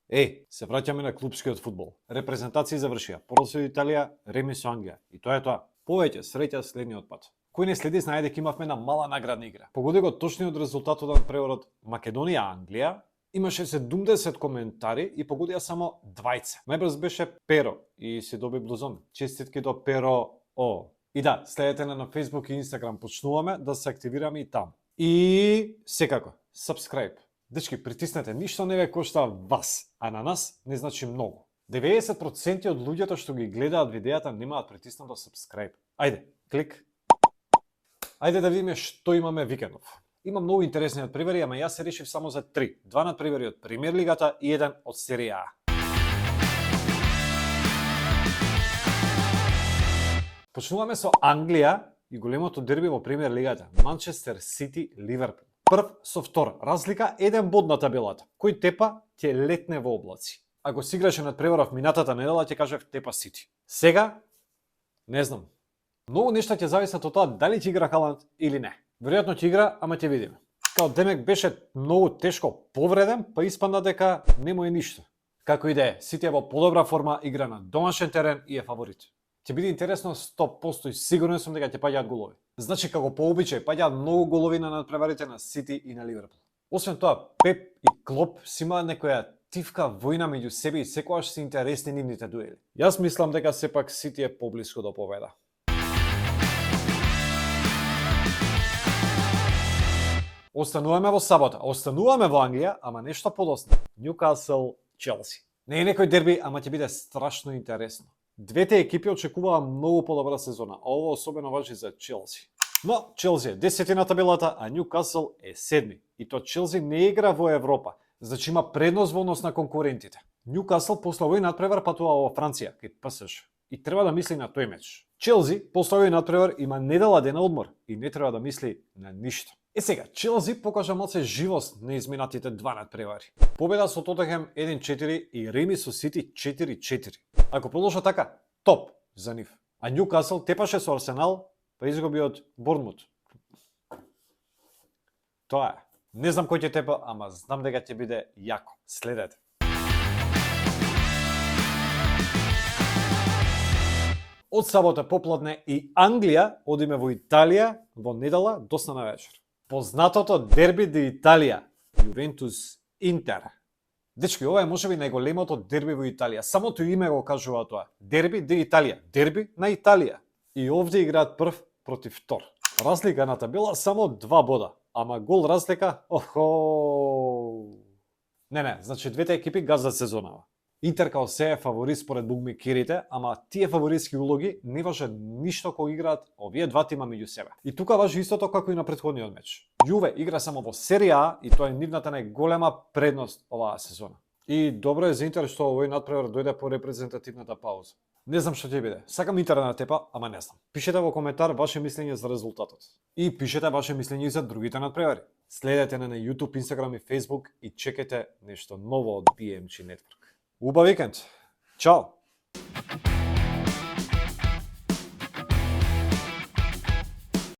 Се враќаме на клупскиот фудбал. Репрезентации завршија. Порази од Италија, реми со Англија. И тоа е тоа. Повеќе среќа следниот пат. Кој не следи знае дека имавме една мала наградна игра. Погоди го точниот резултатот на преворот Македонија-Англија. Имаше 70 коментари и погодија само 20. Најбрз беше Перо и си доби блузон. Честитки до Перо О. И да, следете на Facebook и Instagram. Почнуваме да се активираме и там. И секако, subscribe. Дечки, притиснете, ништо не ве кошта вас, а на нас не значи многу. 90% од луѓето што ги гледаат видеата немаат притиснато subscribe. Ајде, клик. Ајде да видиме што имаме викендов. Има многу интересни надпревари, ама јас се решив само за 3. 2 надпревари од Премиер лигата и 1 од Серија А. Почнуваме со Англија и големото дерби во Премиер лигата. Манчестер Сити Ливерпул. Прв со втор, разлика 1 бод на табелата. Кој тепа ќе летне во облаци. Ако си играше надпреваров минатата недела, ќе кажев тепа Сити. Сега не знам. Многу нешта ќе зависат од тоа дали ќе игра Халанд или не. Веројатно ќе игра, ама ќе видиме. Као Демек беше многу тешко повреден, па испадна дека нему е ништо. Како и да е, Сити е во подобра форма, игра на домашен терен и е фаворит. Ќе биде интересно 100% и сигурен сум дека ќе паѓаат голови. Значи, како по обичај, паѓаат многу голови на надпреварите на Сити и на Ливерпул. Освен тоа, Пеп и Клоп си имаат некоја тивка војна меѓу себе и секогаш се интересни нивните дуели. Јас мислам дека сепак Сити е поблиску до победа. Остануваме во сабота, остануваме во Англија, ама нешто подоцна. Ньюкасл Челси. Не е некој дерби, ама ќе биде страшно интересно. Двете екипи очекуваа многу подобра сезона, а ова особено важи за Челси. Но Челси е 10 на табелата, а Ньюкасл е 7. И то Челси не игра во Европа, значи има предност во однос на конкурентите. Ньюкасл после овој надпревар патува во Франција, кај ПСЖ. И треба да мисли на тој меч. Челси после овој надпревар има недела дена одмор и не треба да мисли на ништо. Сега, Челси покажа малце живост на изминатите 2 надпревари. Победа со Тотенхем 1-4 и реми со Сити 4-4. Ако продолжа така, топ за нив. А Ньюкасл тепаше со Арсенал, па изгуби од Борнмут. Тоа е. Не знам кој ќе тепа, ама знам дека ќе биде јако. Следете. Од сабота попладне и Англија одиме во Италија во недела доцна на вечер. Познатото дерби де Италија, Јувентус Интер. Дечки, ова е можеби најголемото дерби во Италија. Самото име го кажува тоа. Дерби де Италија, дерби на Италија. И овде играат прв против втор. Разлика на табела само 2 бода, ама гол разлика, охо. Не, значи двете екипи газат сезонава. Интер као се е фаворит според букмекерите, ама тие фаворитски улоги не важат ништо кога играат овие два тима меѓу себе. И тука важи истото како и на претходниот меч. Јуве игра само во Серија А и тоа е нивната најголема предност оваа сезона. И добро е за Интер што овој надпревар дојде по репрезентативната пауза. Не знам што ќе биде. Сакам Интер на тепа, ама не знам. Пишете во коментар ваше мислење за резултатот. И пишете ваше мислење и за другите надпревари. Следете на YouTube, Instagram и Facebook и чекайте нешто ново од BMG Network. Убав викенд! Чао!